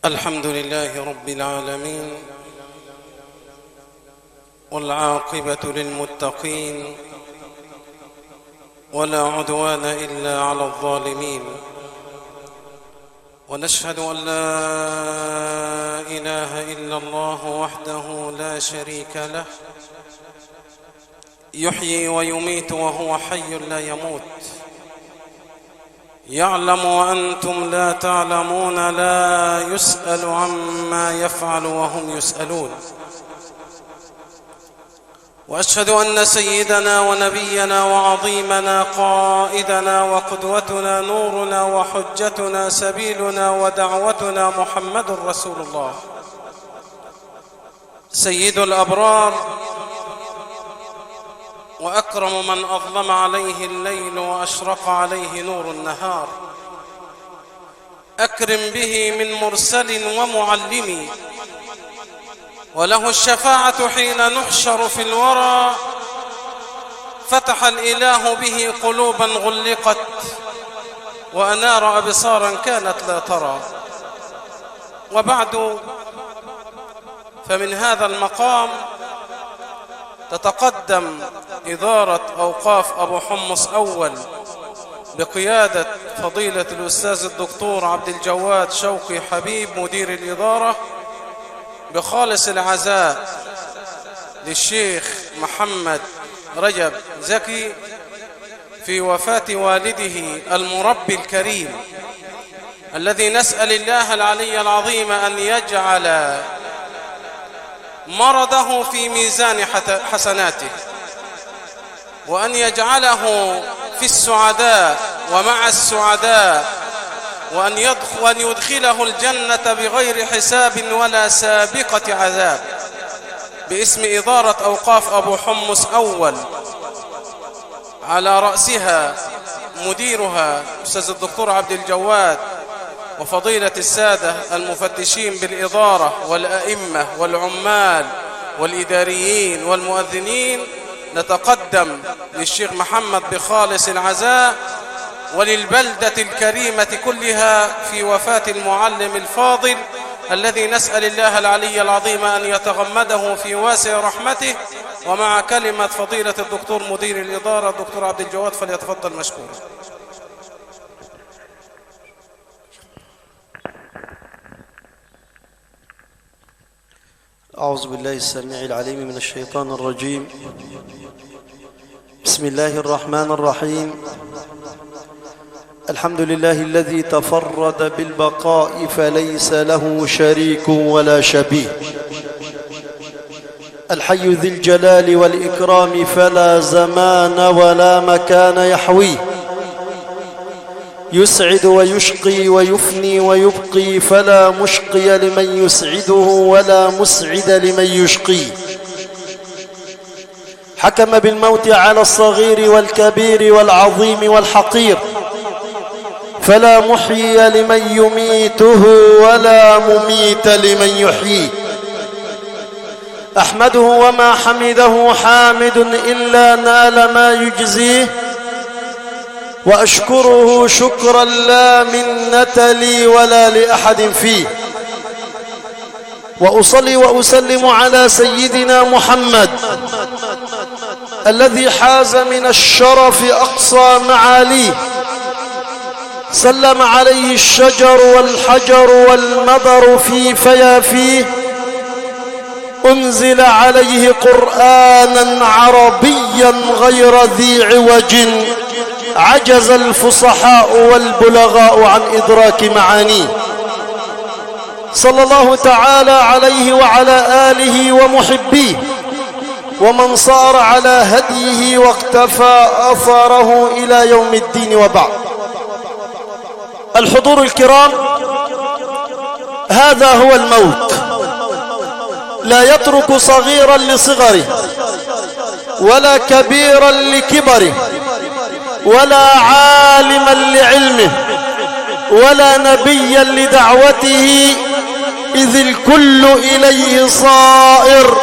الحمد لله رب العالمين، والعاقبة للمتقين، ولا عدوان إلا على الظالمين. ونشهد أن لا إله إلا الله وحده لا شريك له، يحيي ويميت وهو حي لا يموت، يعلم وأنتم لا تعلمون، لا يسأل عما يفعل وهم يسألون. وأشهد أن سيدنا ونبينا وعظيمنا قائدنا وقدوتنا نورنا وحجتنا سبيلنا ودعوتنا محمد رسول الله، سيد الأبرار، وأكرم من أظلم عليه الليل وأشرق عليه نور النهار. أكرم به من مرسل ومعلم، وله الشفاعة حين نحشر في الورى. فتح الإله به قلوبا غلقت، وأنار أبصارا كانت لا ترى. وبعد، فمن هذا المقام تتقدم إدارة أوقاف أبو حمص أول بقيادة فضيلة الأستاذ الدكتور عبد الجواد شوقي حبيب مدير الإدارة، بخالص العزاء للشيخ محمد رجب زكي في وفاة والده المربي الكريم، الذي نسأل الله العلي العظيم أن يجعل مرضه في ميزان حسناته، وأن يجعله في السعداء ومع السعداء، وأن يدخله الجنة بغير حساب ولا سابقة عذاب، باسم إدارة أوقاف أبو حمص أول، على رأسها مديرها أستاذ الدكتور عبد الجواد، وفضيلة السادة المفتشين بالإدارة والأئمة والعمال والإداريين والمؤذنين. نتقدم للشيخ محمد بخالص العزاء وللبلدة الكريمة كلها في وفاة المعلم الفاضل، الذي نسأل الله العلي العظيم أن يتغمده في واسع رحمته. ومع كلمة فضيلة الدكتور مدير الإدارة الدكتور عبد الجواد، فليتفضل مشكورا. أعوذ بالله السميع العليم من الشيطان الرجيم. بسم الله الرحمن الرحيم. الحمد لله الذي تفرد بالبقاء فليس له شريك ولا شبيه، الحي ذي الجلال والإكرام فلا زمان ولا مكان يحويه، يسعد ويشقي ويفني ويبقي، فلا مشقي لمن يسعده ولا مسعد لمن يشقيه. حكم بالموت على الصغير والكبير والعظيم والحقير، فلا محيي لمن يميته ولا مميت لمن يحييه. أحمده وما حمده حامد إلا نال ما يجزيه، وأشكره شكرا لا منة لي ولا لأحد فيه. وأصلي وأسلم على سيدنا محمد الذي حاز من الشرف أقصى معاليه، سلم عليه الشجر والحجر والمطر في فيافيه، أنزل عليه قرآنا عربيا غير ذي عوج، عجز الفصحاء والبلغاء عن إدراك معانيه. صلى الله تعالى عليه وعلى آله ومحبيه، ومن صار على هديه واقتفى أثره إلى يوم الدين. وبعد، الحضور الكرام، هذا هو الموت، لا يترك صغيرا لصغره ولا كبيرا لكبره ولا عالما لعلمه ولا نبيا لدعوته، إذ الكل إليه صائر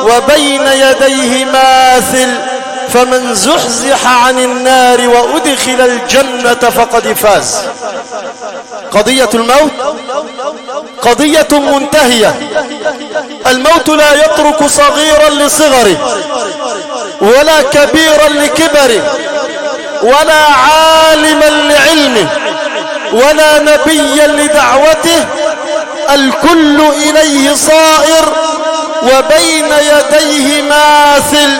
وبين يديه ماثل. فمن زحزح عن النار وأدخل الجنة فقد فاز. قضية الموت قضية منتهية. الموت لا يترك صغيرا لصغره ولا كبيرا لكبره ولا عالما لعلمه ولا نبيا لدعوته، الكل إليه صائر وبين يديه ماثل،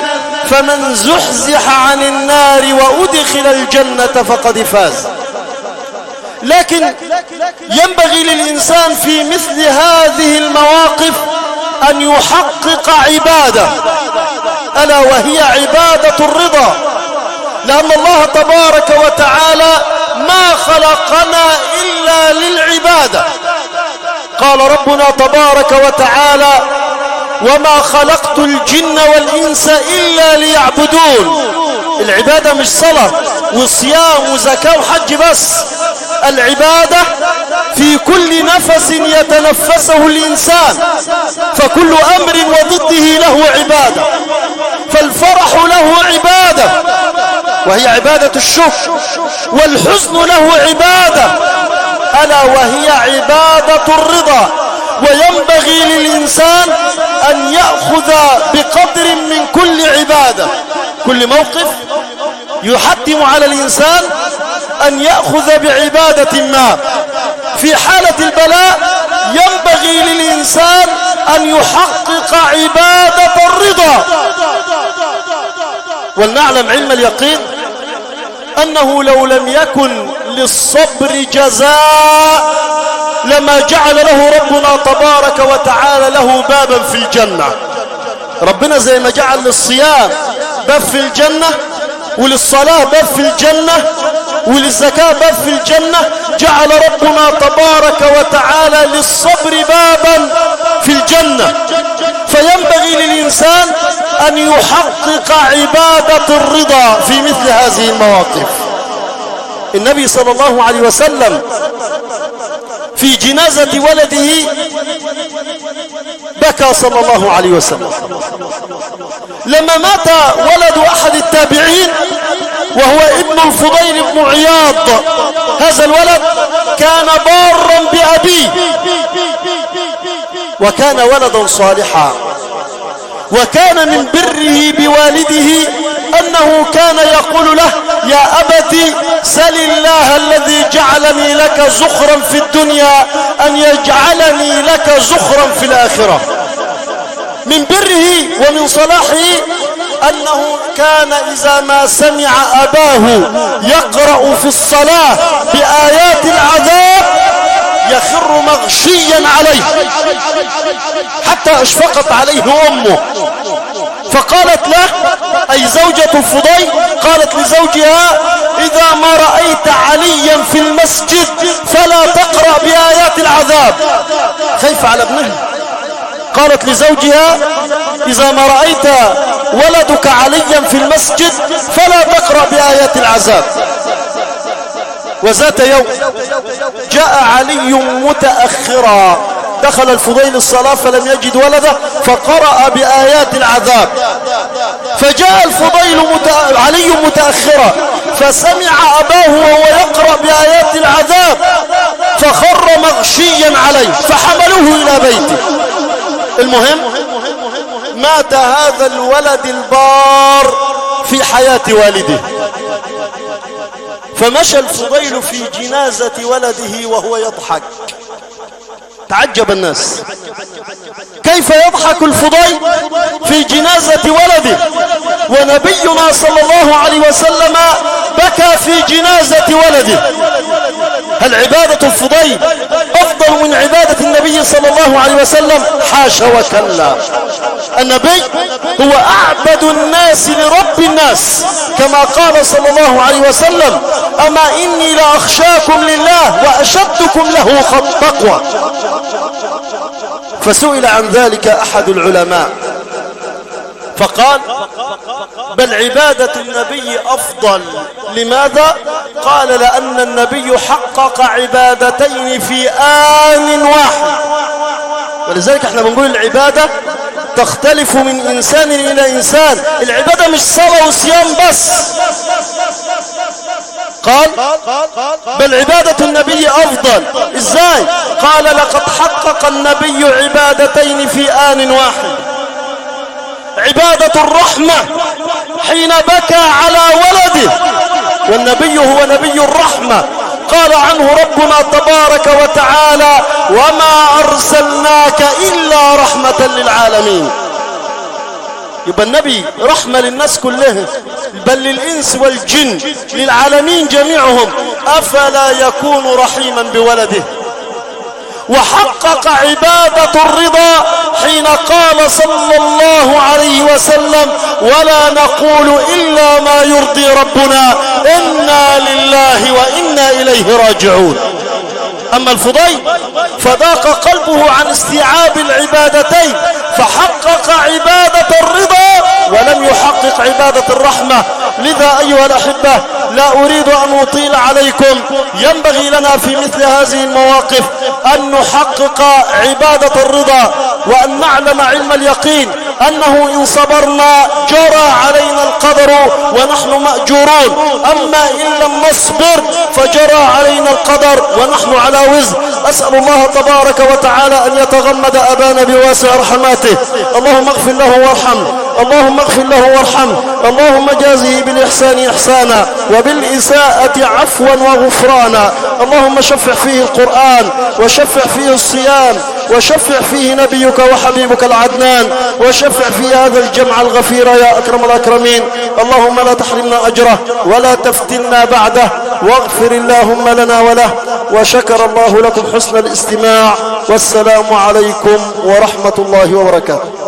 فمن زحزح عن النار وأدخل الجنة فقد فاز. لكن ينبغي للإنسان في مثل هذه المواقف أن يحقق عبادة، ألا وهي عبادة الرضا، لأن الله تبارك وتعالى ما خلقنا إلا للعبادة. قال ربنا تبارك وتعالى: وما خلقت الجن والإنس إلا ليعبدون. العبادة مش صلاة وصيام وزكاة وحج بس، العبادة في كل نفس يتنفسه الإنسان، فكل أمر وضده له عبادة. فالفرح له عبادة وهي عبادة الشكر، والحزن له عبادة ألا وهي عبادة الرضا. وينبغي للإنسان أن يأخذ بقدر من كل عبادة. كل موقف يحتم على الإنسان أن يأخذ بعبادة ما. في حالة البلاء ينبغي للإنسان أن يحقق عبادة الرضا. ولنعلم علم اليقين أنه لو لم يكن للصبر جزاء لما جعل له ربنا تبارك وتعالى له بابا في الجنة. ربنا زي ما جعل للصيام باب في الجنة، وللصلاة باب في الجنة، وللزكاة باب في الجنة، جعل ربنا تبارك وتعالى للصبر بابا في الجنة. فينبغي للإنسان أن يحقق عبادة الرضا في مثل هذه المواقف. النبي صلى الله عليه وسلم في جنازة ولده بكى صلى الله عليه وسلم. لما مات ولد أحد التابعين وهو ابن الفضيل بن عياض، هذا الولد كان بارا بأبيه وكان ولدا صالحا، وكان من بره بوالده أنه كان يقول له: يا أبت سل الله الذي جعلني لك زخرا في الدنيا أن يجعلني لك زخرا في الآخرة. من بره ومن صلاحه أنه كان إذا ما سمع أباه يقرأ في الصلاة بآيات العذاب يخر مغشيا عليه، حتى اشفقت عليه أمه، فقالت له أي زوجة الفضيل، قالت لزوجها: إذا ما رأيت عليا في المسجد فلا تقرأ بآيات العذاب. خايف على ابنها. قالت لزوجها: إذا ما رأيت ولدك عليا في المسجد فلا تقرأ بآيات العذاب. وذات يوم جاء علي متأخرا، دخل الفضيل الصلاة فلم يجد ولده فقرأ بآيات العذاب. فجاء الفضيل علي متأخرا فسمع أباه وهو يقرأ بآيات العذاب فخر مغشيا عليه فحملوه إلى بيته. المهم مات هذا الولد البار في حياة والده. فمشى الفضيل في جنازة ولده وهو يضحك. تعجب الناس، كيف يضحك الفضيل في جنازة ولده ونبينا صلى الله عليه وسلم بكى في جنازة ولده؟ هل عبادة الفضيل أفضل من عبادة النبي صلى الله عليه وسلم؟ حاشا وكلا. النبي هو أعبد الناس لرب الناس، كما قال صلى الله عليه وسلم: أما إني لأخشاكم لله وأشدكم له تقوى. فسئل عن ذلك أحد العلماء فقال: بل عبادة النبي أفضل. لماذا؟ قال: لأن النبي حقق عبادتين في آن واحد. ولذلك احنا بنقول العبادة تختلف من إنسان إلى إنسان. العبادة مش صلاة وصيام بس. قال: بل عبادة النبي أفضل. إزاي؟ قال لقد حقق النبي عبادتين في آن واحد: عبادة الرحمة حين بكى على ولده، والنبي هو نبي الرحمة. قال عنه ربنا تبارك وتعالى: وما أرسلناك إلا رحمة للعالمين. يبقى النبي رحمة للناس كلها، بل للإنس والجن، للعالمين جميعهم. أفلا يكون رحيما بولده؟ وحقق عبادة الرضا حين قال صلى الله عليه وسلم: ولا نقول إلا ما يرضي ربنا، إنا لله وإنا إليه راجعون. أما الفضيل فضاق قلبه عن استيعاب العبادتين، فحقق عبادة الرضا ولم يحقق عبادة الرحمة. لذا أيها الأحبة، لا أريد أن أطيل عليكم، ينبغي لنا في مثل هذه المواقف أن نحقق عبادة الرضا، وأن نعلم علم اليقين أنه إن صبرنا جرى علينا القدر ونحن مأجورون، أما إن لم نصبر فجرى علينا القدر ونحن على وزر. أسأل الله تبارك وتعالى أن يتغمد أبانا بواسع رحماته. اللهم اغفر له وارحمه، اللهم اغفر له وارحمه، اللهم جازه بالإحسان إحسانا وبالإساءة عفوا وغفرانا. اللهم شفع فيه القرآن، وشفع فيه الصيام، وشفع فيه نبيك وحبيبك العدنان، وشفع فيه هذا الجمع الغفير يا أكرم الأكرمين. اللهم لا تحرمنا أجره ولا تفتنا بعده، واغفر اللهم لنا وله. وشكر الله لكم حسن الاستماع، والسلام عليكم ورحمة الله وبركاته.